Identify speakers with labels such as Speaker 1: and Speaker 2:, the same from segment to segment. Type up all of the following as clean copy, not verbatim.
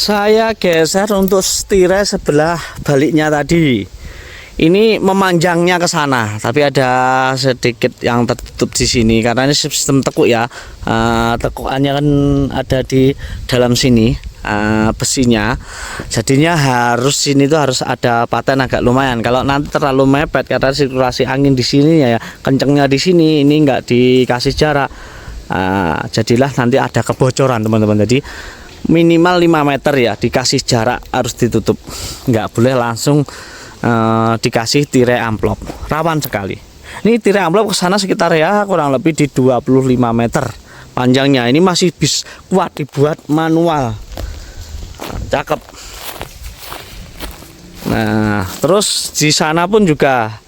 Speaker 1: Saya geser untuk tirai sebelah baliknya tadi. Ini memanjangnya ke sana, tapi ada sedikit yang tertutup di sini karena ini sistem tekuk ya. Tekukannya kan ada di dalam sini, besinya. Jadinya harus sini tuh harus ada paten agak lumayan. Kalau nanti terlalu mepet karena sirkulasi angin di sini ya, kencengnya di sini, ini nggak dikasih jarak. Jadilah nanti ada kebocoran teman-teman. Jadi minimal 5 meter ya, dikasih jarak, harus ditutup, nggak boleh langsung dikasih tirai amplop, rawan sekali. Ini tirai amplop ke sana sekitar ya kurang lebih di 25 meter panjangnya. Ini masih kuat dibuat manual, cakep. Nah terus di sana pun juga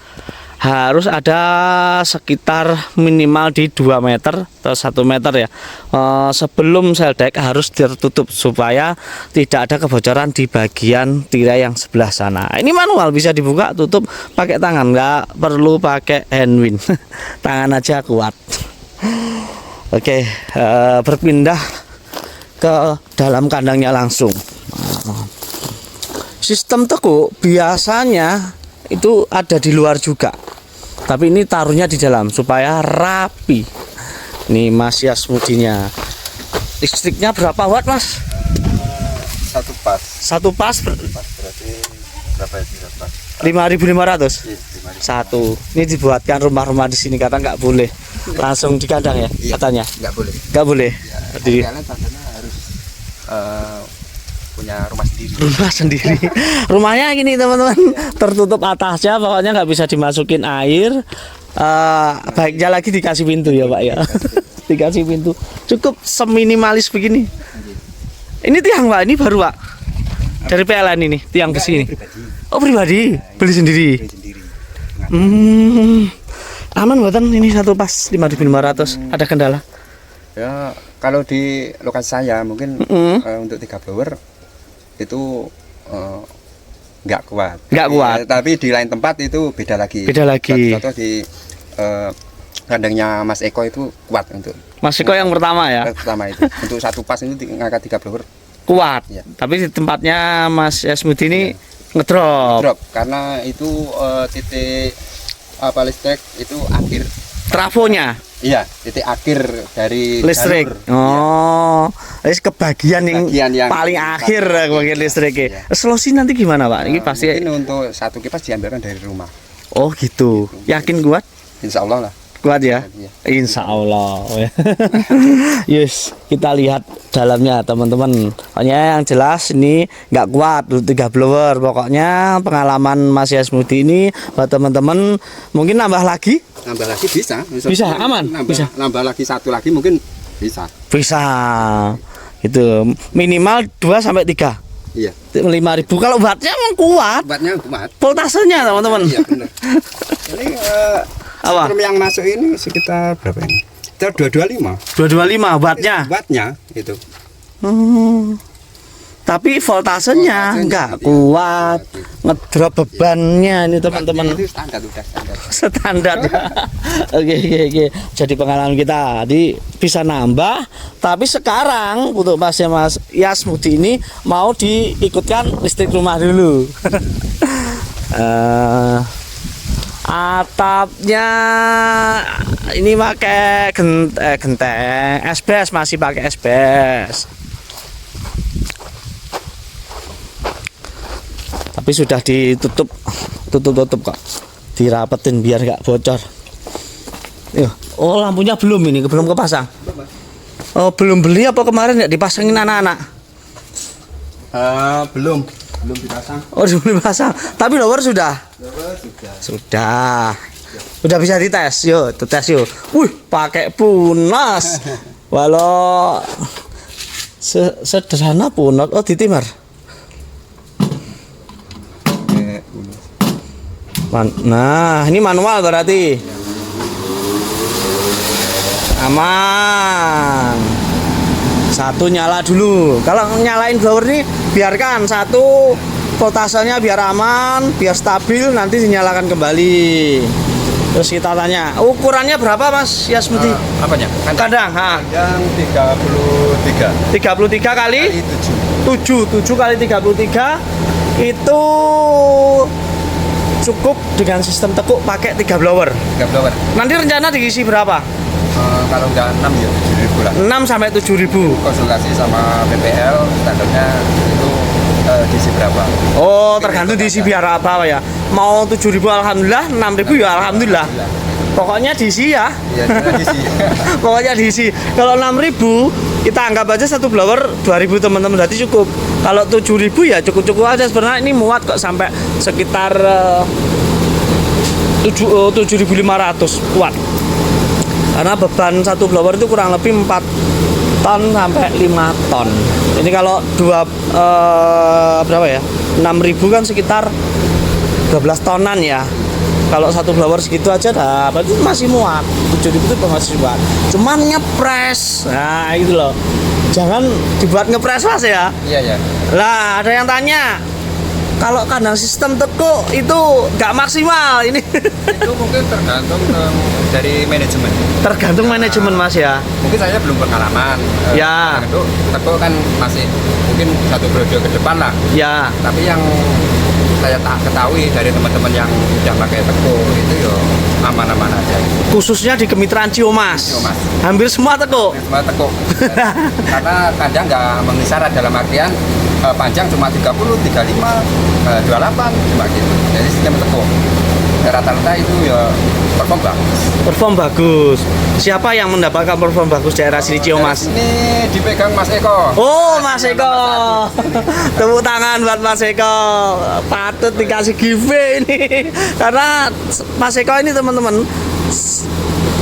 Speaker 1: harus ada sekitar minimal di 2 meter atau 1 meter ya, sebelum seldek harus tertutup supaya tidak ada kebocoran di bagian tirai yang sebelah sana. Ini manual, bisa dibuka tutup pakai tangan, nggak perlu pakai handwind. Tangan aja kuat. Oke, berpindah ke dalam kandangnya langsung. Sistem tekuk biasanya itu ada di luar juga, tapi ini taruhnya di dalam supaya rapi. Ini Mas Yasmudinya. Listriknya berapa watt Mas?
Speaker 2: Satu pas.
Speaker 1: Satu pas
Speaker 2: Berarti berapa ya?
Speaker 1: 5.500.
Speaker 2: Iya, 5.000.
Speaker 1: Satu. Ini dibuatkan rumah-rumah di sini karena nggak boleh langsung di kandang ya,
Speaker 2: Iya,
Speaker 1: katanya.
Speaker 2: nggak boleh.
Speaker 1: Nggak boleh.
Speaker 2: Ya,
Speaker 1: Jadi
Speaker 2: kalian tandanya harus punya rumah sendiri.
Speaker 1: rumah sendiri. Rumahnya gini teman-teman, tertutup atasnya, pokoknya nggak bisa dimasukin air. Baiknya lagi dikasih pintu ya Pak ya. Dikasih pintu, cukup seminimalis begini. Ini tiang Pak, ini baru Pak, dari PLN ini tiang besi ini. Oh pribadi, beli sendiri.
Speaker 2: Beli sendiri.
Speaker 1: Aman buatan ini satu pas 5.500. Ada kendala?
Speaker 2: Ya kalau di lokasi saya mungkin untuk 3 blower itu nggak kuat.
Speaker 1: Nggak kuat.
Speaker 2: Tapi di lain tempat itu beda lagi.
Speaker 1: Beda lagi.
Speaker 2: Contoh di kandangnya Mas Eko itu kuat untuk.
Speaker 1: Mas Eko yang pertama ya.
Speaker 2: Pertama itu untuk satu pas itu ngangkat 3 blower
Speaker 1: Kuat.
Speaker 2: Ya.
Speaker 1: Tapi di tempatnya Mas Yasmudi ini ngedrop.
Speaker 2: drop karena itu titik listrik itu akhir.
Speaker 1: Trafonya.
Speaker 2: Iya, titik akhir dari
Speaker 1: Listrik.
Speaker 2: jalur.
Speaker 1: Oh, ini kebagian
Speaker 2: Bagian
Speaker 1: yang
Speaker 2: yang
Speaker 1: paling akhir bagian listriknya.
Speaker 2: Iya.
Speaker 1: Solusi nanti gimana Pak? Ini pasti.
Speaker 2: Mungkin untuk satu kipas diambilkan dari rumah.
Speaker 1: Oh gitu. Yakin kuat?
Speaker 2: Insya Allah lah.
Speaker 1: Kuat ya?
Speaker 2: Iya.
Speaker 1: Insya Allah. Yes, kita lihat dalamnya teman-teman. Pokoknya yang jelas ini nggak kuat 3 blower. Pokoknya pengalaman Mas Yasmudi ini buat teman-teman mungkin nambah lagi.
Speaker 2: Nambah lagi bisa.
Speaker 1: Bisa, aman? Bisa.
Speaker 2: Nambah lagi satu lagi mungkin bisa.
Speaker 1: Bisa. Gitu. Minimal 2 sampai 3.
Speaker 2: Iya.
Speaker 1: 5.000. Kalau wattnya emang kuat.
Speaker 2: Obatnya kuat.
Speaker 1: Voltasenya teman-teman.
Speaker 2: Iya benar. Ini
Speaker 1: Apa?
Speaker 2: strom yang masuk ini sekitar berapa ini? Sekitar 225.
Speaker 1: 225 wattnya.
Speaker 2: Wattnya itu.
Speaker 1: Tapi voltasenya nggak
Speaker 2: iya.
Speaker 1: kuat. Ngedrop bebannya ini teman-teman.
Speaker 2: Itu standar udah standar.
Speaker 1: Standar ya. Oke. Jadi pengalaman kita tadi bisa nambah, tapi sekarang untuk Mas Yasmudi ini mau diikutkan listrik rumah dulu. Atapnya ini pakai genteng SBS, masih pakai SBS. Tapi sudah ditutup kok, dirapetin biar nggak bocor. Oh lampunya belum kepasang. Oh belum beli apa kemarin ya dipasangin anak-anak?
Speaker 2: Belum dipasang.
Speaker 1: Oh belum dipasang, tapi lower sudah. Sudah bisa dites, yuk tes yuk. Wih pakai punas, walau sederhana punot. Oh ditimar. Nah ini manual berarti aman. Satu nyala dulu. Kalau nyalain blower ini biarkan satu voltasenya biar aman, biar stabil, nanti dinyalakan kembali. Terus kita tanya, ukurannya berapa Mas Yasmudi?
Speaker 2: Apanya?
Speaker 1: Kandang,
Speaker 2: Yang 33
Speaker 1: 33 kali
Speaker 2: kali 7.
Speaker 1: 7 kali 33 itu cukup dengan sistem tekuk pakai 3 blower.
Speaker 2: 3 blower.
Speaker 1: Nanti rencana diisi berapa?
Speaker 2: Kalau udah 6 ya 7.000 lah.
Speaker 1: 6 sampai 7.000.
Speaker 2: Konsultasi sama PPL standarnya itu diisi berapa?
Speaker 1: Oh, tergantung diisi biar apa ya. Mau 7.000 alhamdulillah, 6.000 ya alhamdulillah. Pokoknya diisi ya.
Speaker 2: Iya, diisi.
Speaker 1: Pokoknya diisi. Kalau 6.000 kita anggap aja satu blower 2.000 teman-teman, berarti cukup. Kalau 7.000 ya cukup-cukup aja sebenarnya, ini muat kok sampai sekitar 7.500 kuat. Karena beban satu blower itu kurang lebih 4 ton sampai 5 ton. Ini kalau berapa ya? 6.000 kan sekitar 12 tonan ya. Kalau satu blower segitu aja dah, berarti masih muat. 7.000 itu masih muat. Cuman ngepres. Nah, itu loh. Jangan dibuat ngepres Mas ya.
Speaker 2: Iya.
Speaker 1: Lah, ada yang tanya, kalau kandang sistem tekuk itu nggak maksimal ini.
Speaker 2: Itu mungkin tergantung dari manajemen.
Speaker 1: Tergantung manajemen Mas ya.
Speaker 2: Mungkin saya belum pengalaman.
Speaker 1: Ya.
Speaker 2: Tekuk kan masih mungkin 1 periode ke depan lah.
Speaker 1: Ya.
Speaker 2: Tapi yang saya tak ketahui dari teman-teman yang sudah pakai tekuk itu ya aman-aman aja.
Speaker 1: Khususnya di kemitraan Ciomas.
Speaker 2: Ciomas.
Speaker 1: Hampir semua tekuk.
Speaker 2: Semua tekuk. Karena kandang nggak memenuhi syarat, dalam artian panjang cuma 30, 35, 28 cuma gitu. Jadi sistem tekuk. Rata-rata itu ya perform bagus.
Speaker 1: Perform bagus. Siapa yang mendapatkan perform bagus daerah sini Ciomas?
Speaker 2: Ini dipegang Mas Eko.
Speaker 1: Oh, Mas Eko. Tepuk tangan buat Mas Eko. Patut dikasih giveaway ini. Karena Mas Eko ini teman-teman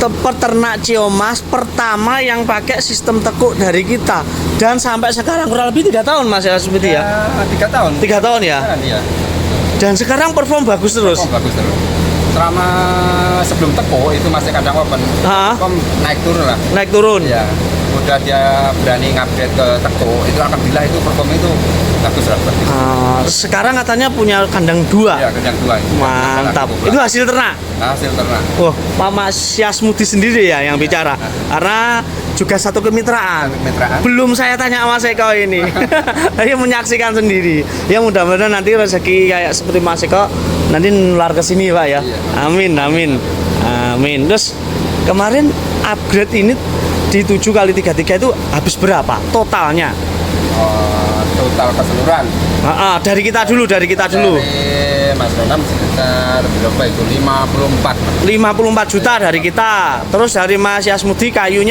Speaker 1: peternak Ciomas pertama yang pakai sistem tekuk dari kita, dan sampai sekarang kurang lebih 3 tahun Mas ya seperti ya.
Speaker 2: 3 tahun.
Speaker 1: 3 tahun ya.
Speaker 2: Iya.
Speaker 1: Dan sekarang perform bagus terus.
Speaker 2: Perform bagus terus. Selama sebelum tekuk itu masih kandang open. Perform naik turun lah.
Speaker 1: Naik turun.
Speaker 2: Ya. Udah dia berani ngupgrade ke tekuk, itu alhamdulillah itu perform itu bagus lah.
Speaker 1: Sekarang katanya punya kandang 2.
Speaker 2: Ya, kandang 2.
Speaker 1: Mantap. Itu hasil ternak.
Speaker 2: Hasil ternak.
Speaker 1: Wah, Pak Mas Yasmudi sendiri ya yang bicara. Karena juga satu kemitraan. Belum saya tanya Mas Eko ini. Saya menyaksikan sendiri. Ya mudah-mudahan nanti rezeki kayak seperti Mas Eko nanti nular ke sini Pak ya. Amin. Terus kemarin upgrade ini di 7 kali 33 itu habis berapa totalnya?
Speaker 2: Total keseluruhan.
Speaker 1: Dari kita dulu.
Speaker 2: Dari Mas Ronam sekitar berapa itu? 54
Speaker 1: juta dari kita. Terus dari Mas Yasmudi kayu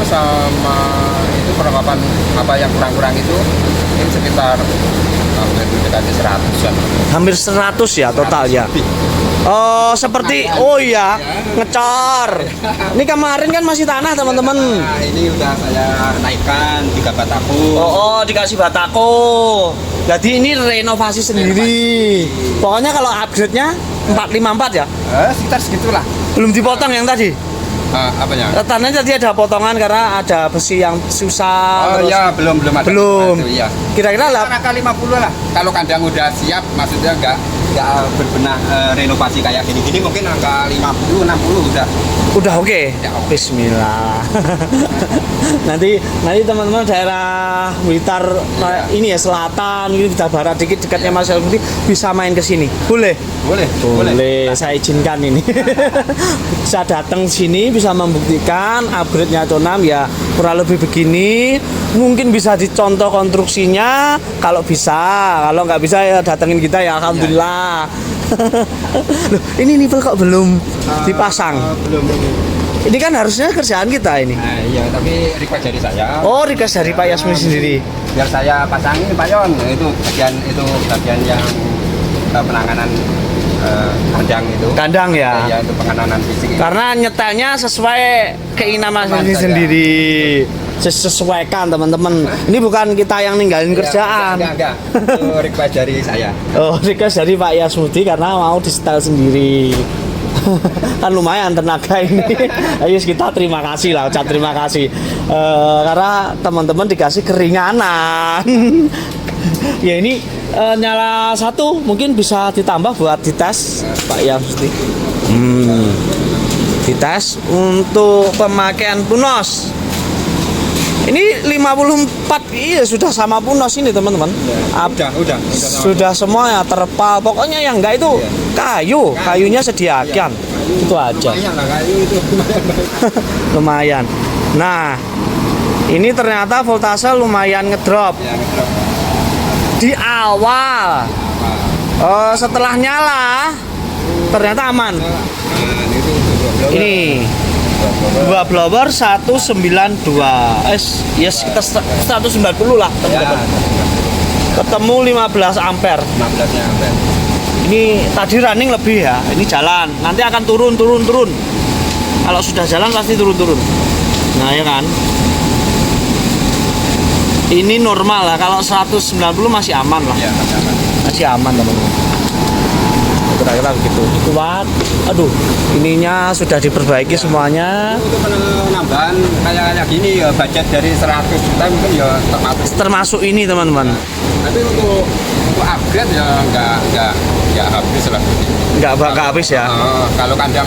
Speaker 2: sama itu perlengkapan apa yang kurang-kurang itu ini sekitar hampir mendekati 100-an.
Speaker 1: Hampir 100 ya total ya. Oh, seperti ngecor. Ini kemarin kan masih tanah, teman-teman.
Speaker 2: Nah, ini udah saya naikkan 3 batako.
Speaker 1: Oh, dikasih batako. Jadi ini renovasi sendiri. Pokoknya kalau upgrade-nya 454 ya?
Speaker 2: Sekitar segitulah.
Speaker 1: Belum dipotong yang tadi?
Speaker 2: Apanya?
Speaker 1: Tanahnya tadi ada potongan karena ada besi yang susah.
Speaker 2: Iya, belum ada.
Speaker 1: Belum.
Speaker 2: Itu, iya.
Speaker 1: Kira-kira lah.
Speaker 2: Angka 50 lah. Kalau kandang udah siap, maksudnya nggak berbenah renovasi kayak gini-gini, mungkin angka 50, 60 udah.
Speaker 1: Udah oke.
Speaker 2: Ya, oke.
Speaker 1: Bismillah. nanti teman-teman daerah Blitar ini ya selatan, ini Blitar Barat dikit dekatnya Mas Yasmudi bisa main ke sini. Boleh. Saya izinkan ini. Bisa datang sini, bisa membuktikan upgrade-nya Conam ya kurang lebih begini. Mungkin bisa dicontoh konstruksinya kalau bisa. Kalau nggak bisa ya datengin kita ya alhamdulillah. Loh, ini nipel kok belum dipasang?
Speaker 2: Belum.
Speaker 1: Ini kan harusnya kerjaan kita ini.
Speaker 2: Iya, tapi request dari saya.
Speaker 1: Oh, request dari Pak Yasmudi sendiri.
Speaker 2: Biar saya pasangin Pak Yon. Itu bagian yang penanganan kandang itu.
Speaker 1: Kandang ya.
Speaker 2: Ya, itu penanganan fisik.
Speaker 1: Karena nyetelnya sesuai keinginan Mas Yasmudi sendiri. Sesuaikan teman-teman. Ini bukan kita yang ninggalin kerjaan.
Speaker 2: Enggak. Itu request dari saya.
Speaker 1: Oh, request dari Pak Yasmudi karena mau di setel sendiri. Kan lumayan tenaga ini. Ayo kita terima kasih lah, ucap terima kasih. Karena teman-teman dikasih keringanan. Ya ini nyala 1 mungkin bisa ditambah buat dites Pak Yasmudi. Dites untuk pemakaian Punos. Ini 54, iya sudah sama Punos ini teman-teman. Sudah semua ya, terpal. Pokoknya yang enggak itu kayunya sediakan. Itu aja.
Speaker 2: Lumayan lah kayu itu.
Speaker 1: Lumayan. Nah, ini ternyata voltase lumayan ngedrop
Speaker 2: Ya, ngedrop.
Speaker 1: di awal. Setelah nyala ternyata aman. Ini dua blower 192. Yes, kita 190 lah teman-teman. Ketemu 15 ampere.
Speaker 2: 15-nya ampere.
Speaker 1: Ini tadi running lebih ya. Ini jalan. Nanti akan turun. Kalau sudah jalan pasti turun. Nah, ya kan. Ini normal lah. Kalau 190 masih aman lah.
Speaker 2: Ya,
Speaker 1: Masih aman teman-teman. Kira-kira begitu. Kuat. Aduh, ininya sudah diperbaiki semuanya.
Speaker 2: Untuk penambahan kayak gini ya budget dari 100 juta mungkin ya
Speaker 1: Termasuk ini teman-teman.
Speaker 2: Tapi untuk upgrade ya nggak habis lah.
Speaker 1: Nggak habis ya.
Speaker 2: Kalau kandang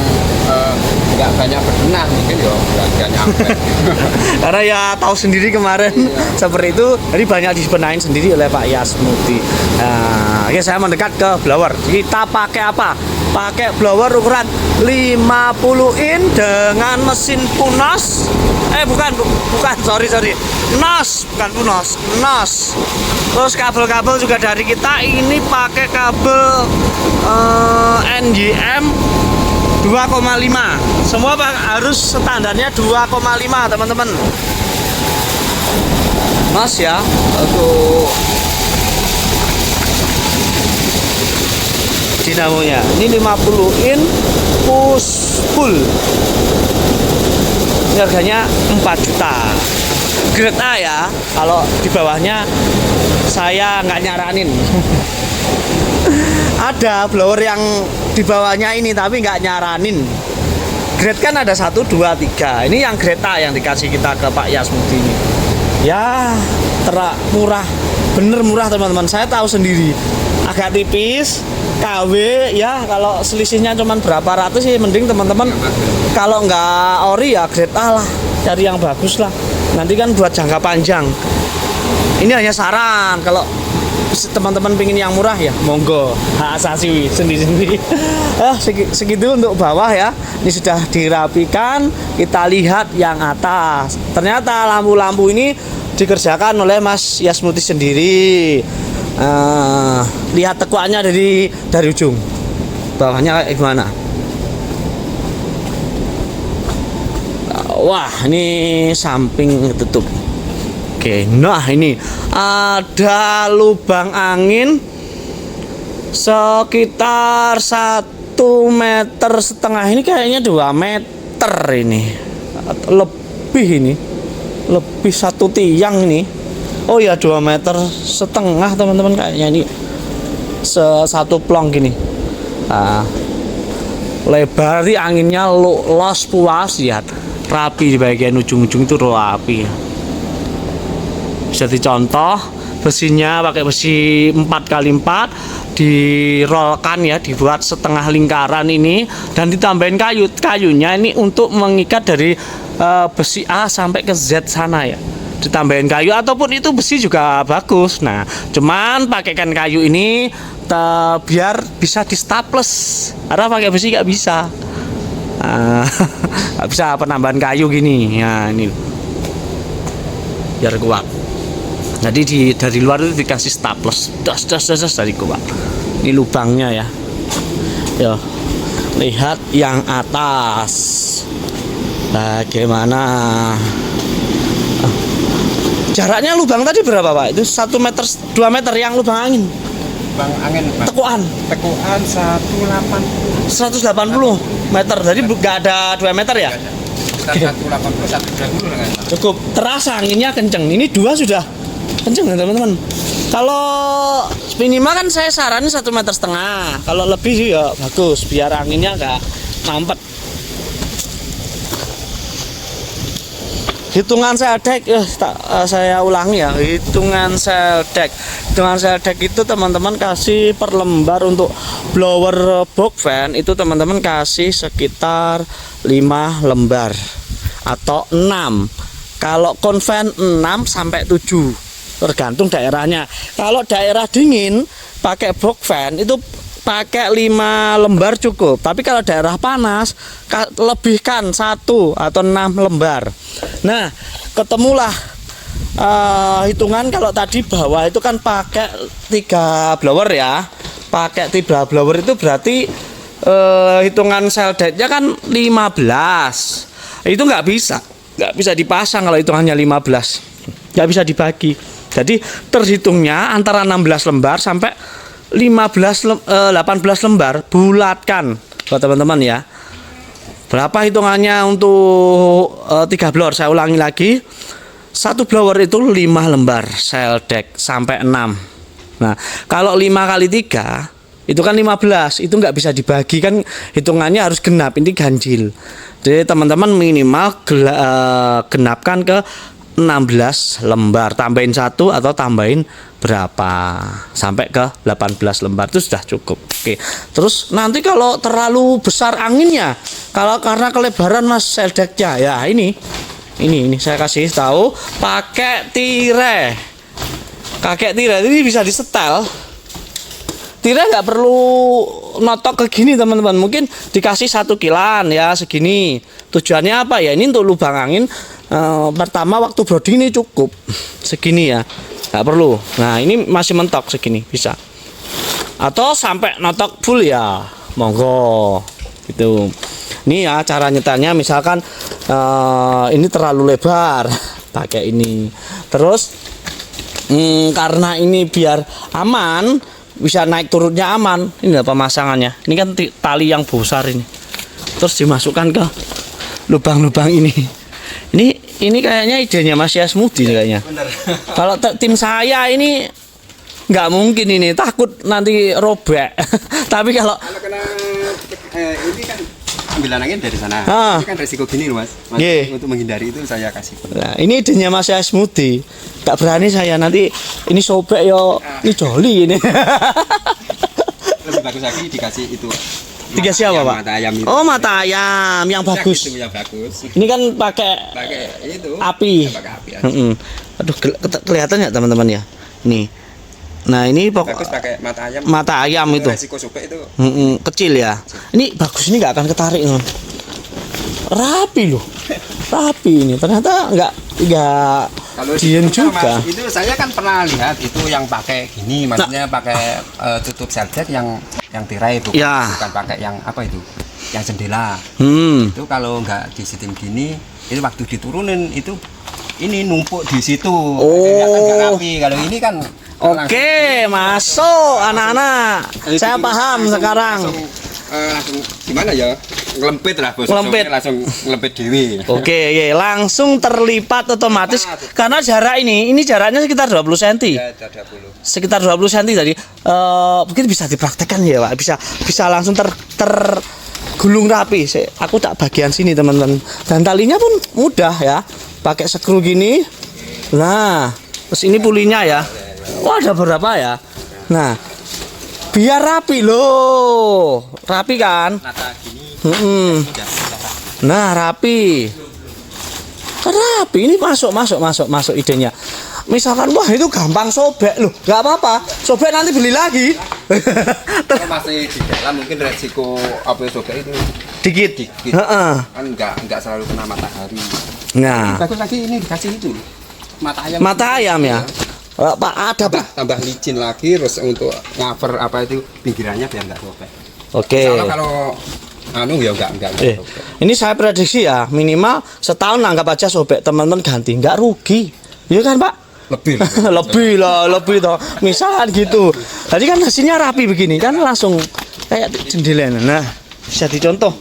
Speaker 2: nggak banyak berbenah mungkin ya nggak nyampe.
Speaker 1: Karena ya tahu sendiri kemarin seperti itu, jadi banyak dibenahin sendiri oleh Pak Yasmuti. Nah, oke, saya mendekat ke blower. Kita pakai apa? Pakai blower ukuran 50 in dengan mesin Punos. Bukan, sorry. NOS, bukan Punos, NOS. Terus kabel-kabel juga dari kita. Ini pakai kabel NGM 2,5. Semua harus standarnya 2,5 teman-teman. NOS ya. Untuk dinamonya. Ini 50 in push pull. Ini harganya 4 juta. Grade A ya. Kalau di bawahnya saya nggak nyaranin. Ada blower yang di bawahnya ini tapi nggak nyaranin. Grade kan ada 1, 2, 3. Ini yang grade A yang dikasih kita ke Pak Yasmuti ini. Ya, murah. Bener murah teman-teman. Saya tahu sendiri. Agak tipis. KW ya, kalau selisihnya cuma berapa ratus sih mending teman-teman kalau nggak ori ya grade A lah, cari yang bagus lah, nanti kan buat jangka panjang. Ini hanya saran, kalau teman-teman pingin yang murah ya monggo, hak asasi sendiri-sendiri. Segitu untuk bawah ya. Ini sudah dirapikan, kita lihat yang atas. Ternyata lampu-lampu ini dikerjakan oleh Mas Yasmuti sendiri. Lihat tekuannya dari ujung bawahnya kayak gimana. Wah, ini samping tutup. Oke, nah ini ada lubang angin sekitar 1,5 meter. Ini kayaknya 2 meter ini, lebih 1 tiang ini. Oh ya, 2,5 meter teman-teman, kayaknya ini satu plong gini. Lebar, anginnya los puas, lihat rapi di bagian ujung-ujung itu rapi. Bisa dicontoh, besinya pakai besi 4x4, dirolkan ya, dibuat setengah lingkaran ini dan ditambahin kayunya ini untuk mengikat dari besi A sampai ke Z sana ya. Ditambahin kayu ataupun itu besi juga bagus. Nah, cuman pakaikan kayu ini biar bisa di staples. Karena pakai besi nggak bisa. Nggak bisa penambahan kayu gini. Nah, ini biar kuat. Jadi dari luar itu dikasih staples. Das dari kuat. Ini lubangnya ya. Yo, lihat yang atas. Bagaimana? Jaraknya lubang tadi berapa Pak? Itu 1 meter, 2 meter yang lubang angin.
Speaker 2: Lubang angin Pak.
Speaker 1: Tekuan 180 meter. Jadi nggak ada 2 meter ya?
Speaker 2: 180, 120 lah.
Speaker 1: Cukup terasa anginnya kenceng. Ini 2 sudah kenceng ya teman-teman. Kalau minimal kan saya saranin 1,5 meter. Kalau lebih sih ya bagus, biar anginnya nggak mampet. hitungan seldek saya ulangi ya, hitungan seldek. Hitungan seldek itu teman-teman kasih per lembar untuk blower box fan itu teman-teman kasih sekitar 5 lembar atau 6. Kalau konven 6 sampai 7 tergantung daerahnya. Kalau daerah dingin pakai box fan itu pakai 5 lembar cukup. Tapi kalau daerah panas lebihkan 1 atau 6 lembar. Nah, ketemulah hitungan kalau tadi bawah itu kan pakai 3 blower ya. Pakai 3 blower itu berarti hitungan seldeknya kan 15. Itu nggak bisa dipasang kalau hitungannya 15. Nggak bisa dibagi. Jadi terhitungnya antara 16 lembar sampai 18 lembar, bulatkan buat teman-teman ya. Berapa hitungannya untuk 3 blower? Saya ulangi lagi. 1 blower itu 5 lembar seldek sampai 6. Nah, kalau 5 kali 3 itu kan 15. Itu nggak bisa dibagi kan, hitungannya harus genap, ini ganjil. Jadi teman-teman minimal genapkan ke 16 lembar, tambahin 1 atau tambahin berapa sampai ke 18 lembar itu sudah cukup. Oke. Terus nanti kalau terlalu besar anginnya, kalau karena kelebaran mas seldeknya ya ini saya kasih tahu pakai tirai. Pakai tirai ini bisa disetel. Tirai nggak perlu notok ke gini teman-teman, mungkin dikasih 1 kilan ya segini. Tujuannya apa ya? Ini untuk lubang angin. Pertama waktu broding ini cukup segini ya, nggak perlu. Nah ini masih mentok segini bisa, atau sampai notok full ya monggo gitu. Ini ya cara nyetelnya, misalkan ini terlalu lebar pakai ini. Terus karena ini biar aman, bisa naik turunnya aman. Ini pemasangannya, ini kan tali yang besar ini, terus dimasukkan ke lubang-lubang ini. Ini kayaknya idenya Mas Yasmudi kayaknya. Kalau tim saya ini nggak mungkin, ini takut nanti robek. Tapi kalau
Speaker 2: kena ini kan ambil angin dari sana, ini kan resiko gini loh mas. Untuk menghindari itu saya kasih.
Speaker 1: Nah, ini idenya Mas Yasmudi. Gak berani saya nanti ini sobek yo, ini joli ini.
Speaker 2: Lebih bagus lagi dikasih itu.
Speaker 1: Tiga siapa pak?
Speaker 2: Mata ayam itu.
Speaker 1: Oh mata ayam yang bagus.
Speaker 2: Itu yang bagus.
Speaker 1: Ini kan pakai
Speaker 2: itu
Speaker 1: api.
Speaker 2: Pakai api aja.
Speaker 1: Aduh kelihatan ya teman-teman ya. Nih. Nah ini
Speaker 2: bagus pakai mata ayam.
Speaker 1: Mata ayam itu.
Speaker 2: Resiko sobek itu.
Speaker 1: Kecil ya. Ini bagus, ini nggak akan ketarik non. Rapi loh. Rapi ini. Ternyata nggak diem juga.
Speaker 2: Mas, itu saya kan pernah lihat itu yang pakai gini, maksudnya pakai tutup seldek yang tirai itu,
Speaker 1: ya.
Speaker 2: Bukan pakai yang apa itu, yang jendela. Itu kalau nggak disetim gini, itu waktu diturunin itu ini numpuk di situ. Nggak rapi. Kalau ini kan.
Speaker 1: Oke, masuk anak-anak. Saya paham sekarang.
Speaker 2: Langsung gimana ya? Ngelempit lah bos.
Speaker 1: Ngelempit.
Speaker 2: Langsung ngelempit dewi.
Speaker 1: Oke, ya, langsung terlipat otomatis karena jarak ini jaraknya sekitar 20 cm.
Speaker 2: Ya, 20.
Speaker 1: Sekitar 20 cm tadi. Mungkin bisa dipraktekkan ya, Pak. Bisa langsung tergulung rapi. Aku tak bagian sini, teman-teman. Dan talinya pun mudah ya. Pakai skru gini. Nah, terus ini pulinya ya. Wah, ada berapa ya? Nah, biar rapi loh. Rapi kan?
Speaker 2: Nata gini.
Speaker 1: Nah, rapi. Kan rapi. Ini masuk idenya. Misalkan wah itu gampang sobek loh. Enggak apa-apa. Sobek nanti beli lagi.
Speaker 2: Kalau masih di dalam mungkin resiko apa sobek itu
Speaker 1: dikit.
Speaker 2: Kan enggak selalu kena matahari.
Speaker 1: Nah,
Speaker 2: bagus lagi ini dikasih itu.
Speaker 1: Mata ayam ya. Pak ada Pak.
Speaker 2: Tambah licin lagi terus untuk cover apa itu pinggirannya biar enggak sobek.
Speaker 1: Oke.
Speaker 2: Kalau ya enggak.
Speaker 1: Ini saya prediksi ya, minimal setahun anggap aja sobek, teman-teman ganti, enggak rugi. Iya kan, Pak?
Speaker 2: Lebih.
Speaker 1: lebih toh. Misalkan gitu. Tadi kan hasilnya rapi begini kan langsung kayak jendela. Nah, bisa dicontoh.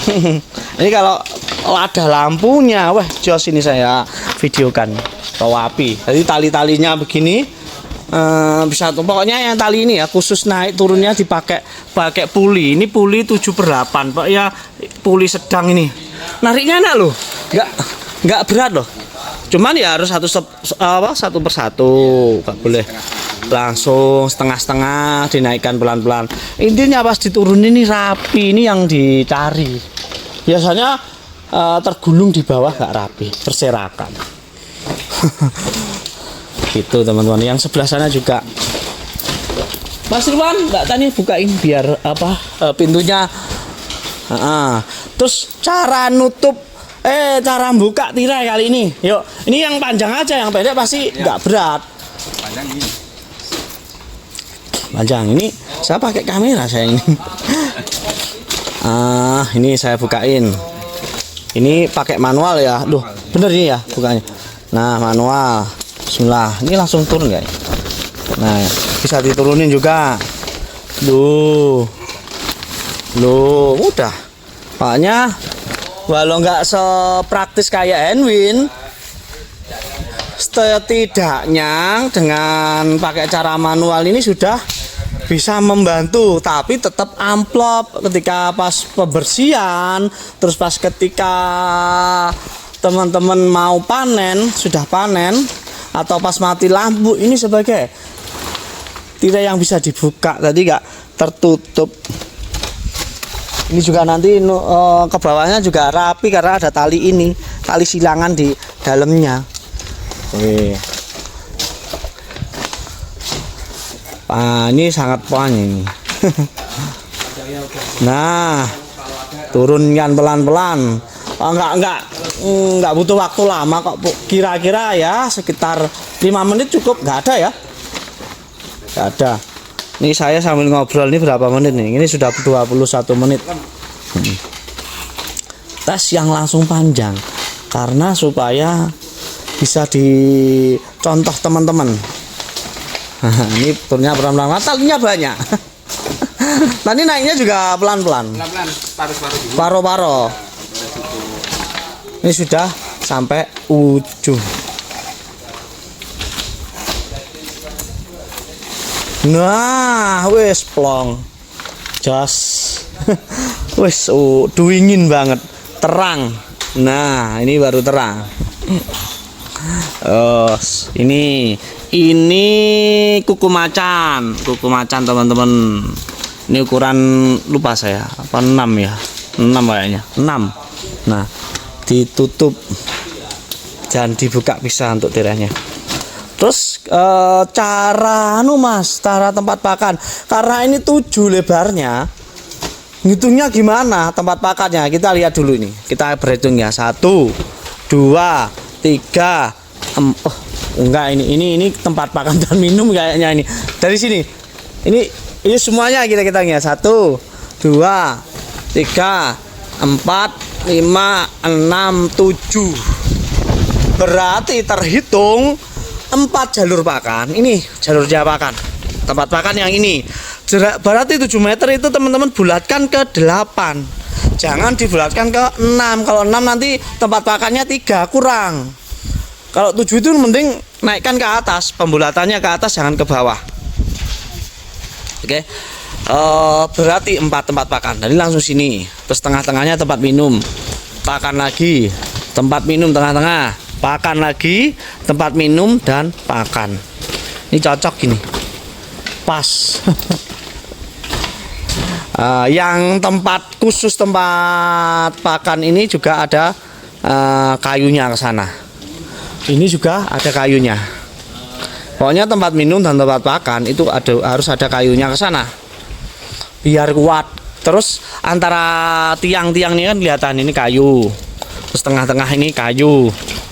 Speaker 1: Ini kalau ada lampunya, wah jos ini saya videokan. Bawa api. Jadi tali-talinya begini, bisa tuh. Pokoknya yang tali ini ya khusus naik turunnya pakai puli. Ini puli 7/8 Pak ya, puli sedang ini. Nariknya enak loh. Nggak berat loh. Cuman ya harus satu persatu, nggak boleh langsung setengah-setengah, dinaikkan pelan-pelan. Intinya pas diturunin ini rapi, ini yang dicari. Biasanya tergulung di bawah nggak rapi, berserakan. Gitu teman-teman. Yang sebelah sana juga. Mas Irwan, Mbak Tani bukain biar pintunya. Terus cara nutup cara buka tirai kali ini. Yuk, ini yang panjang aja, yang pendek pasti nggak berat.
Speaker 2: Panjang ini.
Speaker 1: Panjang ini saya pakai kamera saya ini. Ini saya bukain. Ini pakai manual ya. Duh, bener ini ya bukanya. Nah, manual. Bismillah. Ini langsung turun guys. Nah, bisa diturunin juga. Loh, mudah. Makanya walau nggak sepraktis kayak Enwin, setidaknya dengan pakai cara manual ini sudah bisa membantu. Tapi tetap amplop ketika pas pembersihan, terus pas ketika teman-teman mau panen, sudah panen, atau pas mati lampu, ini sebagai tirai yang bisa dibuka, tadi nggak tertutup. Ini juga nanti ke bawahnya juga rapi karena ada tali ini, tali silangan di dalamnya. Oke. Ini sangat poin ini. Nah, turunkan pelan-pelan. Enggak butuh waktu lama kok. Kira-kira ya sekitar 5 menit cukup, nggak ada ya? Nggak ada. Ini saya sambil ngobrol ini berapa menit nih? Ini sudah 21 menit. Tes yang langsung panjang karena supaya bisa dicontoh teman-teman. Ini turunnya pelan-pelan, talinya banyak. Nanti naiknya juga pelan-pelan. Paro-paro. Ini sudah sampai ujung. Nah, wes plong. Jos. Wes dingin banget, terang. Nah, ini baru terang. Ini kuku macan teman-teman. Ini ukuran lupa saya, apa 6 ya? 6 kayaknya. 6. Nah, ditutup. Jangan dibuka bisa untuk tirainya. Terus cara tempat pakan, karena ini 7 lebarnya, ngitungnya gimana tempat pakannya? Kita lihat dulu ini, kita berhitung ya, 1, 2, 3, enggak, ini tempat pakan dan minum kayaknya ini. Dari sini, ini semuanya kita ya, 1, 2, 3, 4, 5, 6, 7. Berarti terhitung 4 jalur pakan. Ini jalurnya pakan, tempat pakan yang ini. Berarti 7 meter itu teman-teman bulatkan ke 8. Jangan dibulatkan ke 6. Kalau 6 nanti tempat pakannya 3 kurang. Kalau 7 itu mending naikkan ke atas, pembulatannya ke atas, jangan ke bawah. Oke. Berarti 4 tempat pakan. Jadi langsung sini. Terus tengah-tengahnya tempat minum. Pakan lagi, tempat minum tengah-tengah. Pakan lagi, tempat minum dan pakan. Ini cocok gini, pas. Yang khusus tempat pakan ini juga ada kayunya ke sana. Ini juga ada kayunya. Pokoknya tempat minum dan tempat pakan itu harus ada kayunya ke sana, biar kuat. Terus antara tiang-tiang ini kan kelihatan ini kayu. Terus tengah-tengah ini kayu.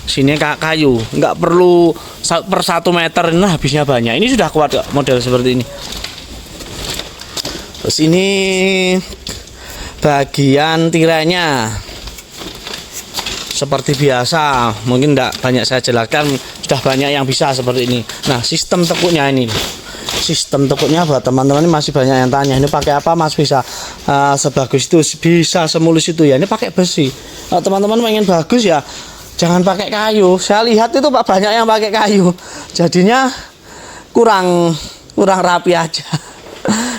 Speaker 1: Sini kayu, nggak perlu per 1 meter, nah habisnya banyak. Ini sudah kuat model seperti ini. Terus ini bagian tirainya seperti biasa, mungkin tidak banyak saya jelaskan, sudah banyak yang bisa seperti ini. Nah, sistem tekuknya ini, sistem tekuknya buat teman-teman ini masih banyak yang tanya, ini pakai apa Mas bisa sebagus itu, bisa semulus itu ya? Ini pakai besi. Kalau teman-teman pengen bagus ya jangan pakai kayu. Saya lihat itu Pak banyak yang pakai kayu, jadinya kurang rapi aja.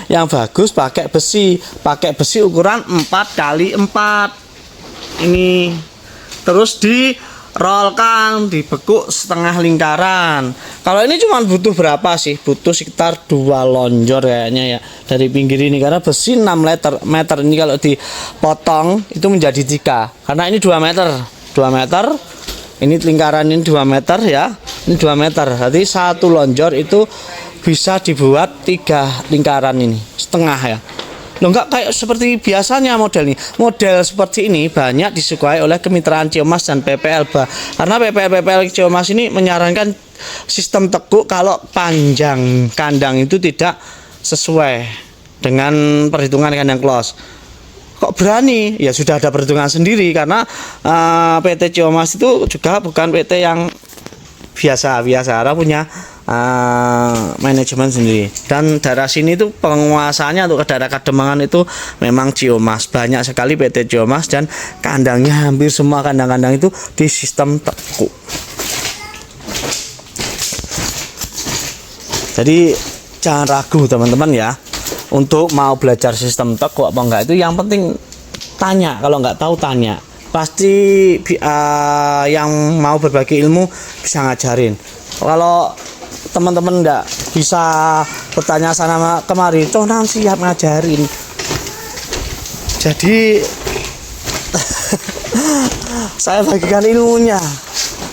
Speaker 1: Yang bagus pakai besi ukuran 4x4 ini, terus dirolkan, dibekuk setengah lingkaran. Kalau ini cuma butuh berapa sih? Butuh sekitar 2 lonjor kayaknya ya dari pinggir ini, karena besi 6 meter ini kalau dipotong itu menjadi 3, karena ini 2 meter, ini lingkaran ini 2 meter ya, ini 2 meter, jadi 1 lonjor itu bisa dibuat 3 lingkaran ini setengah ya. Loh, enggak kayak seperti biasanya model seperti ini banyak disukai oleh Kemitraan Ciamas dan PPL karena PPL Ciamas ini menyarankan sistem tekuk kalau panjang kandang itu tidak sesuai dengan perhitungan kandang close. Kok berani? Ya sudah ada perhitungan sendiri, karena PT Ciamas itu juga bukan PT yang biasa, karena punya manajemen sendiri, dan daerah sini itu penguasanya untuk daerah Kademangan itu memang Ciamas, banyak sekali PT Ciamas, dan kandangnya hampir semua kandang-kandang itu di sistem tekuk. Jadi jangan ragu teman-teman ya untuk mau belajar sistem tekuk apa enggak, itu yang penting tanya, kalau nggak tahu tanya, pasti yang mau berbagi ilmu bisa ngajarin. Kalau teman-teman enggak bisa bertanya sana kemari, Conan siap ngajarin. Jadi saya bagikan ilmunya,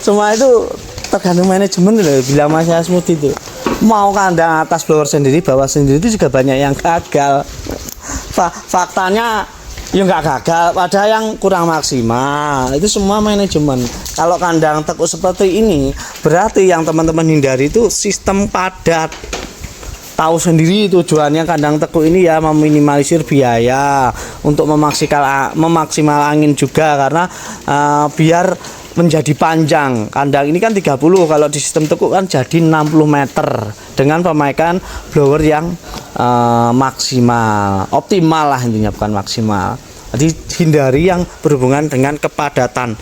Speaker 1: semua itu tergantung manajemen loh. Bila Mas Yasmud itu mau kandang atas blower sendiri, bawah sendiri, itu juga banyak yang gagal. Faktanya ya nggak gagal, pada yang kurang maksimal, itu semua manajemen. Kalau kandang tekuk seperti ini, berarti yang teman-teman hindari itu sistem padat. Tahu sendiri tujuannya kandang tekuk ini ya, meminimalisir biaya untuk memaksimal angin juga, karena biar menjadi panjang. Kandang ini kan 30, kalau di sistem tekuk kan jadi 60 meter dengan pemakaian blower yang maksimal, optimal lah intinya, bukan maksimal. Jadi hindari yang berhubungan dengan kepadatan.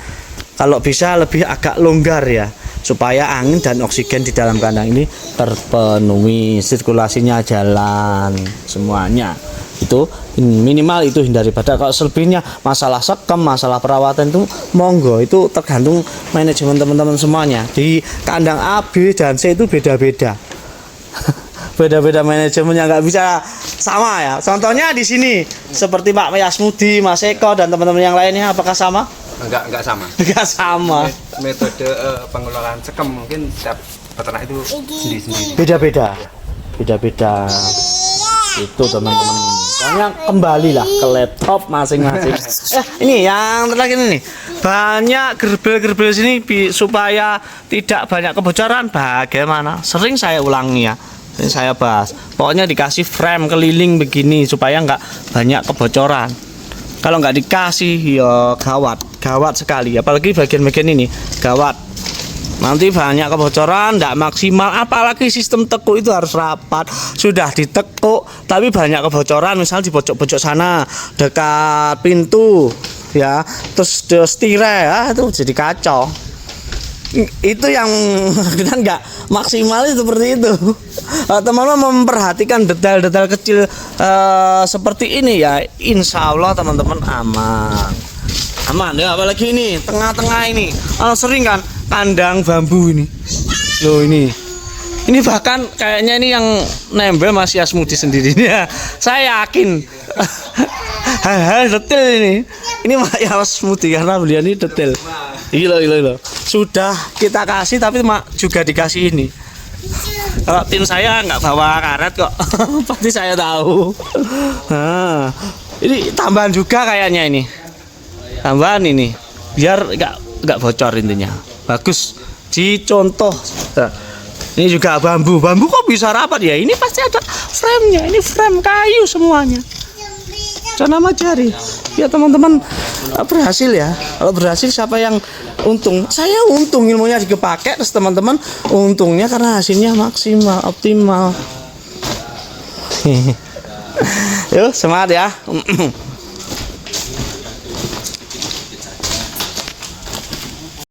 Speaker 1: Kalau bisa lebih agak longgar ya, supaya angin dan oksigen di dalam kandang ini terpenuhi, sirkulasinya jalan semuanya. Itu minimal itu hindari. Pada kalau selebihnya masalah sekem, masalah perawatan itu monggo, itu tergantung manajemen teman-teman semuanya. Di kandang A, B, dan C itu beda-beda. Beda-beda manajemennya, nggak bisa sama ya. Contohnya di sini seperti Pak Yasmudi, Mas Eko, dan teman-teman yang lainnya, apakah sama?
Speaker 2: Enggak sama.
Speaker 1: Enggak sama.
Speaker 2: Metode pengelolaan sekem mungkin setiap peternak itu sendiri-sendiri. Beda-beda. Itu teman-teman. Soalnya kembalilah ke laptop masing-masing. Ini yang terakhir ini. Banyak gerbel-gerbel sini supaya tidak banyak kebocoran. Bagaimana? Sering saya ulangi ya. Ini saya bahas. Pokoknya dikasih frame keliling begini supaya nggak banyak kebocoran. Kalau nggak dikasih ya gawat sekali. Apalagi bagian-bagian ini gawat. Nanti banyak kebocoran, nggak maksimal. Apalagi sistem tekuk itu harus rapat. Sudah ditekuk, tapi banyak kebocoran. Misal di pojok-pojok sana, dekat pintu, ya, terus stire, ya, itu jadi kacau. Itu yang kita nggak maksimal seperti itu. Teman-teman memperhatikan detail-detail kecil seperti ini ya, insya Allah teman-teman aman ya. Apalagi ini tengah-tengah ini sering kan kandang bambu ini loh, ini bahkan kayaknya ini yang nempel Mas Yasmudi sendiri ya, saya yakin. Hal-hal detail ini Mas Yasmudi, karena beliau ini detail. Gila. Sudah kita kasih tapi juga dikasih ini. Kalau tim saya nggak bawa karet kok. Pasti saya tahu. Nah, ini tambahan juga kayaknya ini. Tambahan ini biar nggak bocor intinya. Bagus dicontoh. Nah, ini juga bambu kok bisa rapat ya? Ini pasti ada frame-nya. Ini frame kayu semuanya. Jangan nama jari. Ya teman-teman berhasil ya. Kalau berhasil siapa yang untung? Saya untung, ilmunya dipakai, terus teman-teman untungnya karena hasilnya maksimal, optimal. Yuk semangat ya.